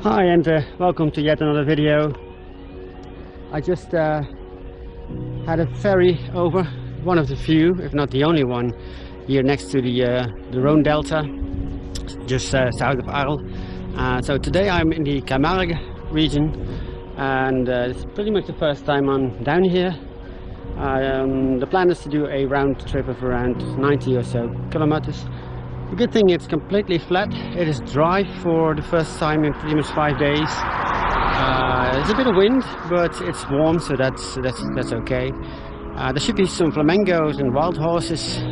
Hi and welcome to yet another video. I just had a ferry over, one of the few, if not the only one, here next to the Rhone Delta, just south of Arles. So today I'm in the Camargue region, and it's pretty much the first time I'm down here. The plan is to do a round trip of around 90 or so kilometers. The good thing, it's completely flat. It is dry for the first time in pretty much 5 days. There's a bit of wind, but it's warm, so that's okay. There should be some flamingos and wild horses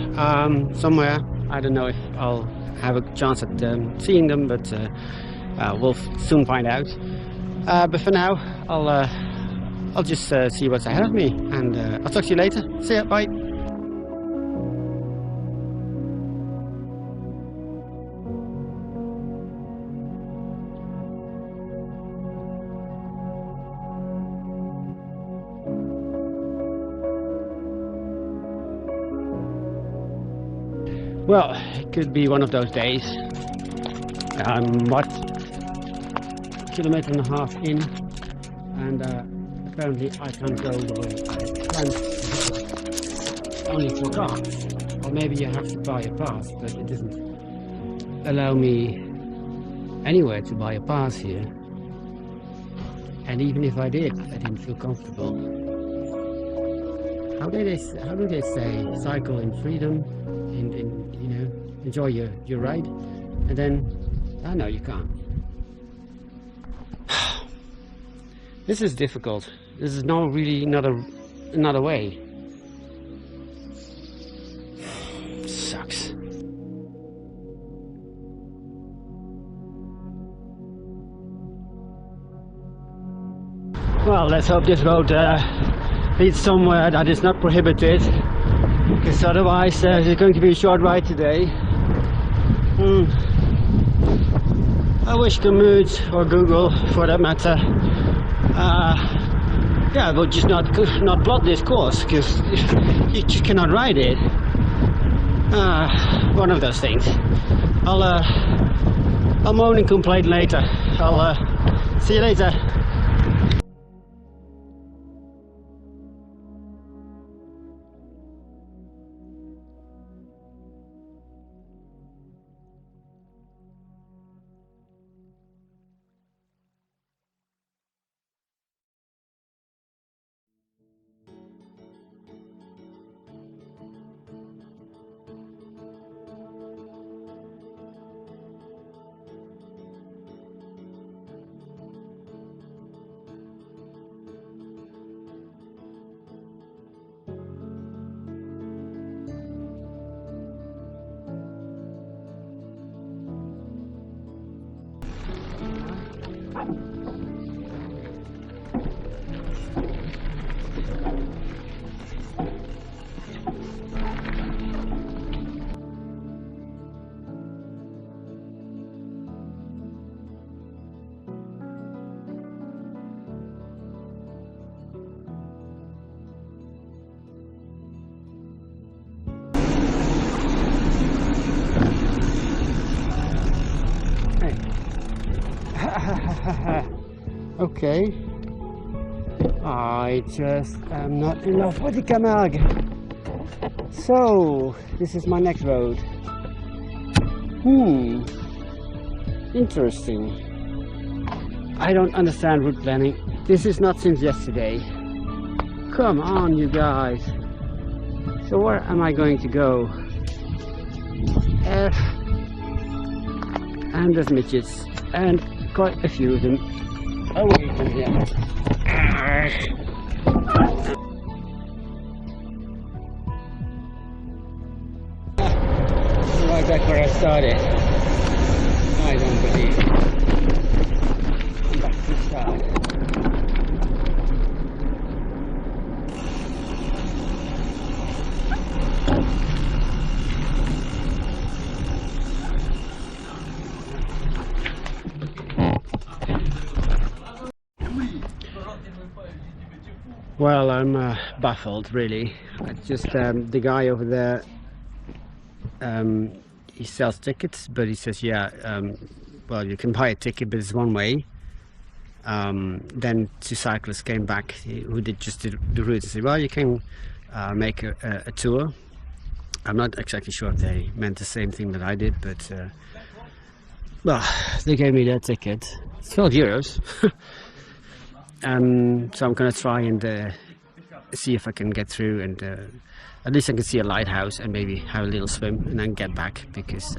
somewhere. I don't know if I'll have a chance at seeing them, but we'll soon find out. But for now, I'll just see what's ahead of me, and I'll talk to you later. See ya, bye. Well, it could be one of those days. What, kilometer and a half in, and apparently I can't go the way I planned to go. Only for cars, or maybe you have to buy a pass, but it doesn't allow me anywhere to buy a pass here. And even if I did, I didn't feel comfortable. How do they say cycle in freedom? You know, enjoy your ride, and then no, you can't. This is difficult. This is not really another way. Sucks. Well, let's hope this road leads somewhere that is not prohibited, because otherwise it's going to be a short ride today. I wish Camargue, or Google for that matter, will just not plot this course, because you just cannot ride it. One of those things. I'll moan and complain later. I'll see you later. Okay, I just am not in love with the Camargue. So this is my next road. Interesting. I don't understand route planning. This is not since yesterday. Come on, you guys. So where am I going to go? And there's midgets, and quite a few of them. Oh wait, yeah. Right back where I started. I don't believe. I'm back to the start. Well, I'm baffled, really. It's just the guy over there, he sells tickets, but he says, yeah, well, you can buy a ticket, but it's one way. Then two cyclists came back who did just the route and said, well, you can make a tour. I'm not exactly sure if they meant the same thing that I did, but well, they gave me their ticket. It's 12 euros. So I'm gonna try and see if I can get through, and at least I can see a lighthouse and maybe have a little swim and then get back, because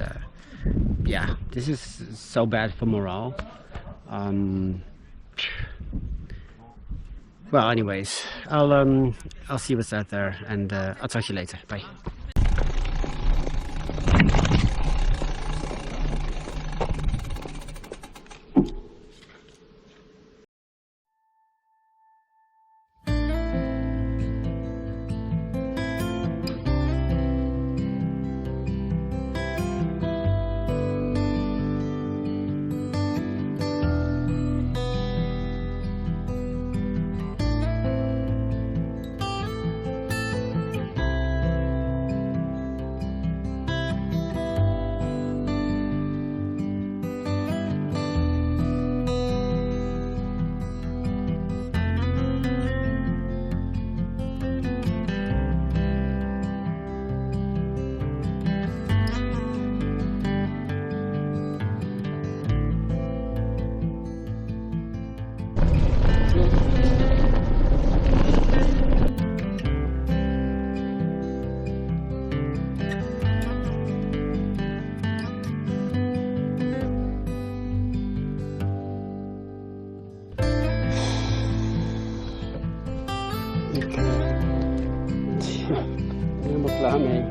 yeah, this is so bad for morale. Well, anyways, I'll see what's out there, and I'll talk to you later. Bye. Helemaal klaar mee.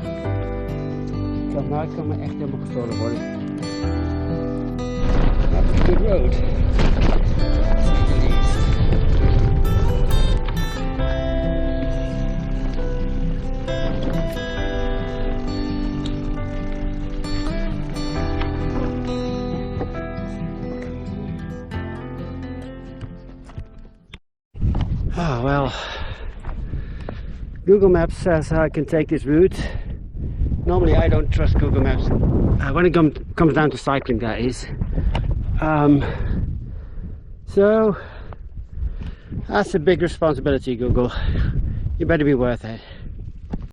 Camargue kan me echt helemaal gestolen worden. That's a good road. Oh well, Google Maps says I can take this route. Normally I don't trust Google Maps when it comes down to cycling, that is. So that's a big responsibility, Google. You better be worth it.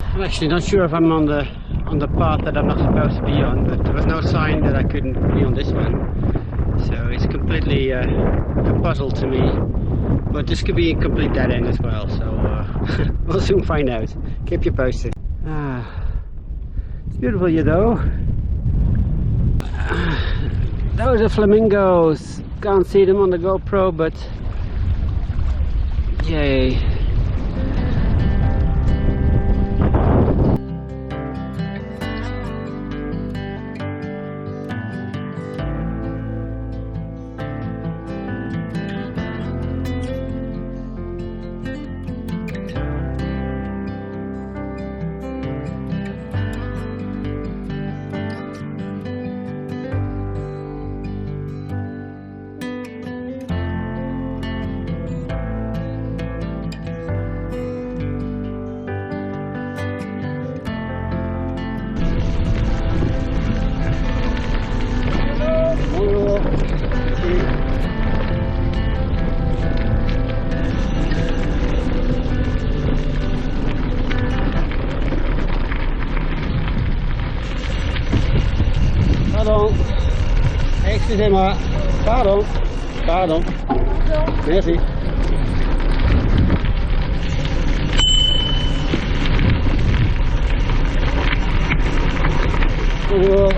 I'm actually not sure if I'm on the path that I'm not supposed to be on, but there was no sign that I couldn't be on this one. So it's completely a puzzle to me. But this could be a complete dead end as well, so we'll soon find out. Keep you posted. It's beautiful here though. Those are flamingos. Can't see them on the GoPro, but yay. Pardon, excusez-moi, pardon, pardon, merci. Bonjour.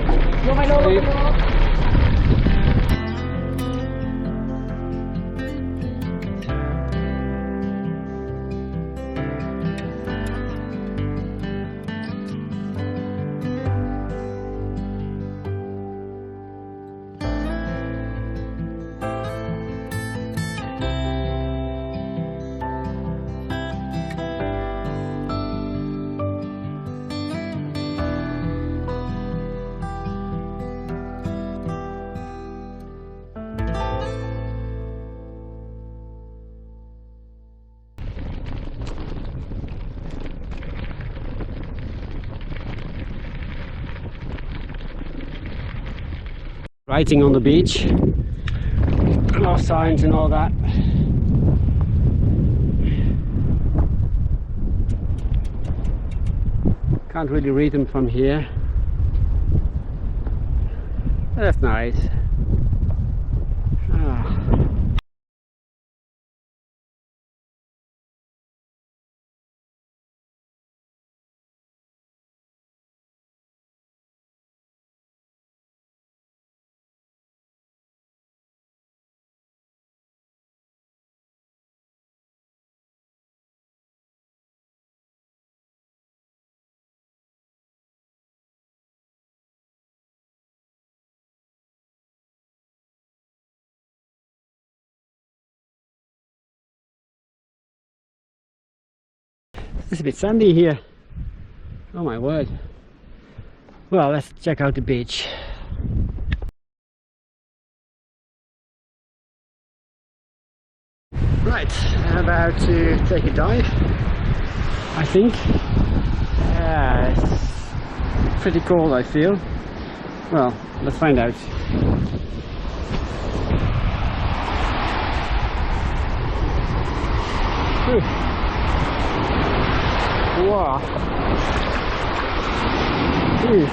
Writing on the beach. No signs and all that. Can't really read them from here. But that's nice. Ah. It's a bit sandy here. Oh my word. Well, let's check out the beach. Right, I'm about to take a dive, I think. It's pretty cold, I feel. Well, let's find out. Whew. Wow. Jeez.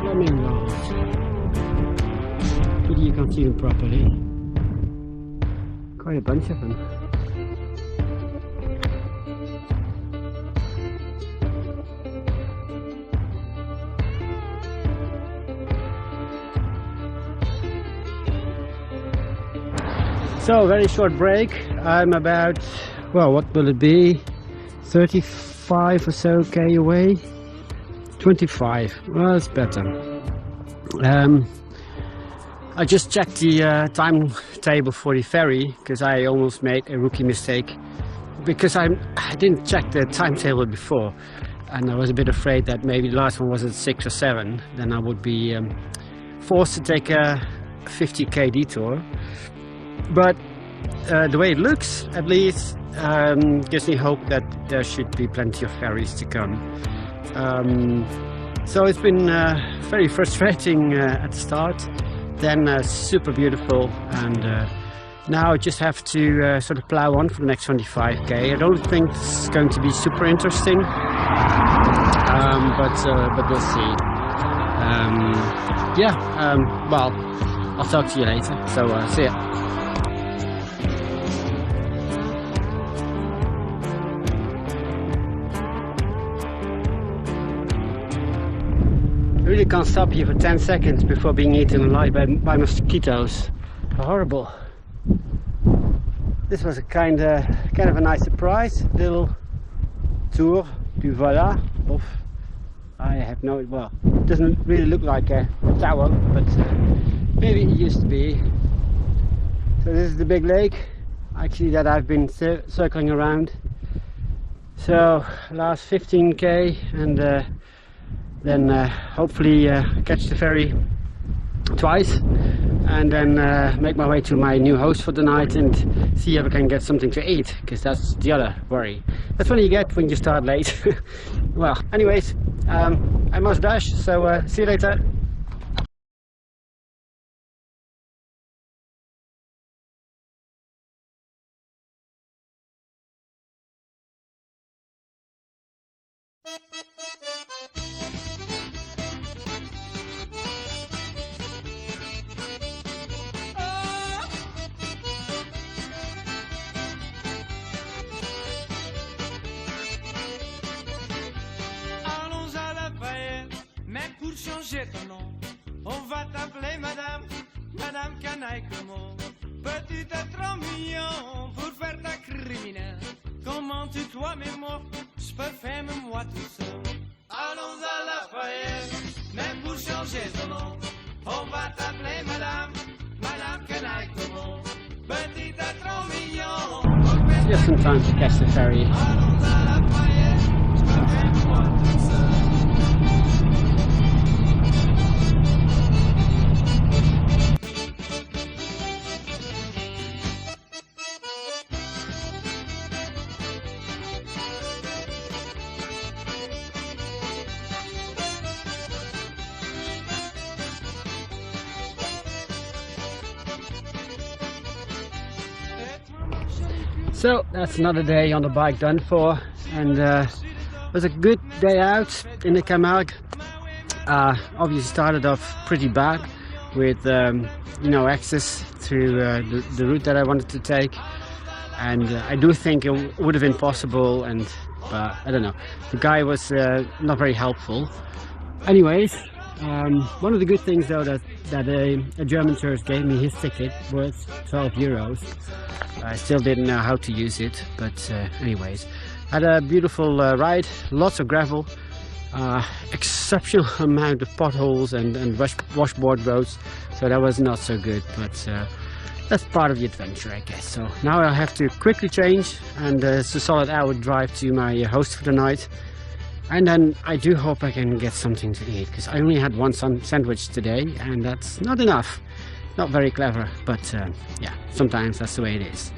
Flamingoes. But you can't see them properly. Quite a bunch of them. So, very short break. I'm about, well, what will it be? 35 or so K away. 25. Well, it's better. I just checked the timetable for the ferry because I almost made a rookie mistake because I didn't check the timetable before, and I was a bit afraid that maybe the last one was at 6 or 7. Then I would be forced to take a 50k detour. But the way it looks, at least, gives me hope that there should be plenty of ferries to come. So it's been very frustrating at the start, then super beautiful, and now I just have to sort of plow on for the next 25k. I don't think it's going to be super interesting, but we'll see. Well, I'll talk to you later, so see ya. I really can't stop here for 10 seconds before being eaten alive by mosquitoes. Horrible. This was a kind of a nice surprise. Little tour du Vola, of, I have no, well, it doesn't really look like a tower, but maybe it used to be. So this is the big lake, actually, that I've been circling around. So last 15k, and then hopefully catch the ferry twice, and then make my way to my new host for the night and see if I can get something to eat, because that's the other worry. That's what you get when you start late. Well, anyways, I must dash, so see you later. changer ton nom. On va t'appeler Madame, Madame Canaille Como. Petit être trop mignon pour faire ta criminelle. Comment tu dois mes mots, je peux faire moi tout seul. Allons à Lafayette, même pour changer ton nom. On va t'appeler Madame, Madame Canaille Como. Petit être trop mignon. Just some time to catch the ferry. Allons à Lafayette, je peux faire moi tout seul. So that's another day on the bike done for, and it was a good day out in the Camargue. Obviously started off pretty bad with you know, access to the route that I wanted to take, and I do think it would have been possible, but I don't know, the guy was not very helpful. Anyways, one of the good things though that a German tourist gave me his ticket was 12 euros. I still didn't know how to use it, but anyways, had a beautiful ride, lots of gravel, exceptional amount of potholes and washboard roads, so that was not so good, but that's part of the adventure, I guess. So now I'll have to quickly change, and it's a solid hour drive to my host for the night, and then I do hope I can get something to eat, because I only had one sandwich today, and that's not enough. Not very clever, but yeah, sometimes that's the way it is.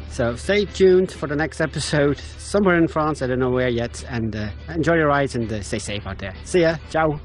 So stay tuned for the next episode, somewhere in France, I don't know where yet, and enjoy your rides and stay safe out there. See ya, ciao!